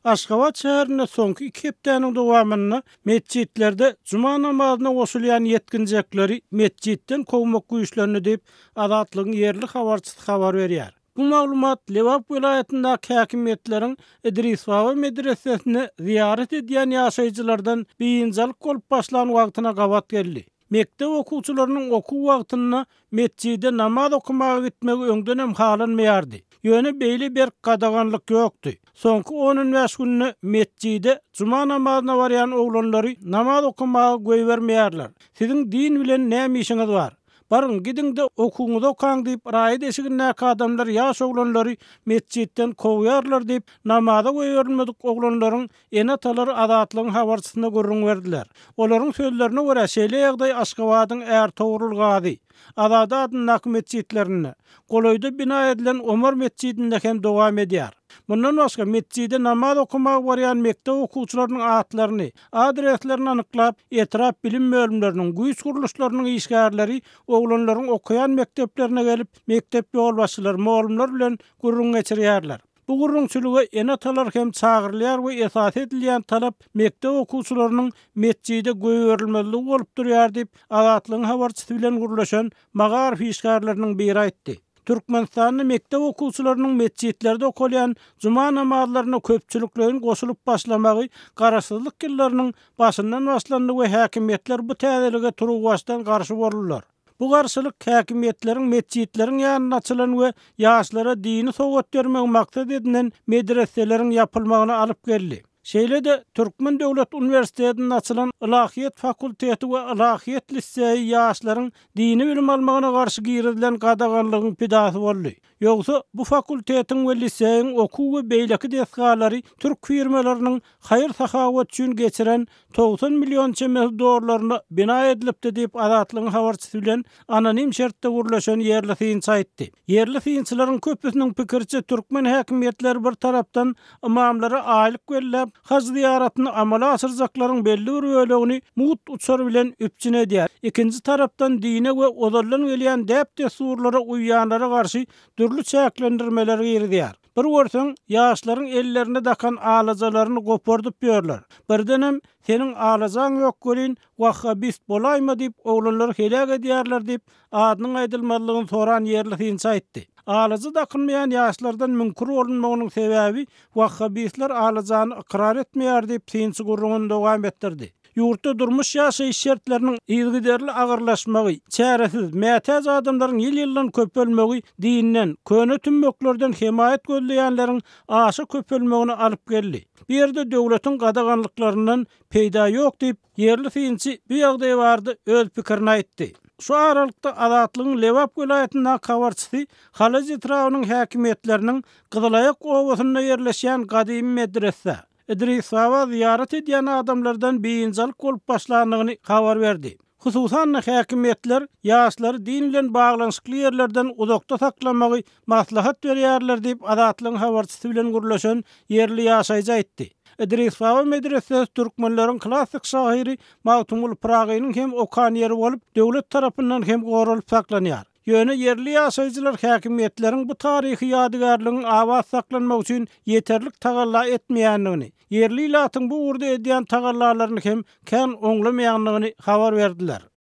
Aşgabat şäherinde soňky 2 hepdeniň dowamynda mescitlerde juma namazyna goşulýan yetkinjekleri mescitten kowmak güýçlerini diýip Azatlygyň yerli habarçysy habar berýär. Bu maglumat Lewap vilayatyndaky häkimetleriň Idrisbawa medresesini ziyaret edýän ýaşaýjylardan beýinjalyk bolup başlan wagtyna gabat geldi. Mektep okuwçylarynyň okuw wagtyna mescide namaz okumagy gitmegi öňden hem halanmaýardy. Ýöne beýle bir gadaganlyk ýokdy. Soňky 10 günni mescide juma namazyna barýan oglanlary namaz okumagy goýbermeýärler. Siziň din bilen näme işiňiz bar? Barın gidin de okuğunuza okan deyip raýat eşigindäki adamlar ýaş oglanlary mescitten kowyarlar deyip namaza goýbermedik oglanlaryň enatalary Azatlygyň habarçysyna gurrun berdiler. Olaryň sözlerine görä şeýle ýagdaý Aşgabatyň är togrul gazy Azat adyndaky mescitlerine Goloýda bina edilen Omar mescidinde hem dowam edýär. Bundan başga mescide namaz okumagy barýan mektep okuwçylarynyň atlaryny, adreslerini anyklap, etraf bilim bölümleriniň, güýç guruluşlarynyň işgärleri oglanlaryň okuyan mekteplerine gelip mektep ýolbaşçylary, muallimler bilen gurrun geçirýärler. Bu gurrunçylygy enatalar hem çagyrylýar we esas edilýän talap mektep okuwçylarynyň mescide goýberilmeligi bolup durýar diýip Azatlygyň habarçysy bilen gurulşan Magarif işgärleriniň biri aýtdy. Türkmenistanyň mektep okuwçylarynyň mescitlerde okulýan juma namazlaryna köpçüliklerin goşulyp başlamagy garaşsyzlyk ýyllarynyň başyndan başlandy we häkimetler bu täzelige turupbaşdan garşy bolurlar. Bu garşylyk häkimetleriň mescitleriň ýanyna açylan we ýaşlara dini sowgat bermek maksat edilen medreseleriň ýapylmagyna alyp geldi. Şeýle de Türkmen Döwlet Uniwersitetinde açylan Ilahiýet fakulteti we Ilahiýet liseyi ýaşlaryň dini bilim almagyna garşy girilen gadaganlygyň pidasy boldy. Ýogsa bu fakultetiň we liseyiň okuw we beýleki desgalary türk firmalarynyň haýır sahawat üçin geçiren 90 million çemel dolarlaryna bina edilipdi diýip Azatlygyň habarçysy bilen anonim şertde gurulşan yerli fiýinçi aýtdy. Yerli fiýinçilaryň köpüsiniň pikirçe türkmen häkimetleri bir tarapdan imamlara aýlyk berip haj ziyaretini amala asyrjaklaryň belli bir bölegini mut uçar bilen üpçün edýär. Ikinji tarapdan dine we ozallan gelýän däp desurlara uýýanlara garşy türlü çäklendirmeler girýär. Bir görseň ýaşlaryň ellerine dakan alazalaryny gopardyp ýörler. Birdenem seniň alazaň ýok gelin wahhabist bolaýma diýip oglanlar helak edýärler diýip adynyň aýdylmalygyny soran yerli fiýinçi aýtdy. Alazy dakynmaýan ýaşlardan münkur bolunmagynyň sebäbi wahhabistler alazany ikrar etmeýär diýip fiýinçi gurrun dowam etdirdi. Ýurtda durmuş ýaşaýyş şertleriniň ýygyderli agyrlaşmagy, çäresiz, mätäz adamlaryň ýyl-ýyldan köpelmegi dinden, köne tümmeklerden himayet gözleýänleriň aşy köpelmegine alyp geldi. Bir ýerde döwletiň gadaganlyklaryndan peýda ýok diýip yerli fiýinçi bu ýagdaý bardy öz pikirini aýtdy. Şu aralykda Azatlygyň Lewap vilayatyndaky habarçysy Halaj etrawynyň häkimetleriniň Gyzylaýak owasyna ýerleşýän gadymy medrese Idrisbawa ziyaret edýän adamlardan beýinjalyk bolup başlandygyny habar berdi. Hususan häkimetler ýaşlary din bilen baglanyşykly ýerlerden uzakda saklamagy maslahat berýärler diýip Azatlygyň habarçysy bilen gurulşan yerli ýaşaýjy aýtdy. Idrisbawa medresesi türkmenleriň klassik şahyry Magtumul Pragynyň hem okan ýeri bolup döwlet tarapyndan hem goralyp saklanýar. Ýöne yerli ýaşaýjylar häkimetleriň bu taryhy ýadygarlygyň awaz saklanmak üçin ýeterlik tagalla etmeýändigini, yerli ilatyň bu urda edýän tagallalaryny hem kän oňlamaýanlygyny habar berdiler.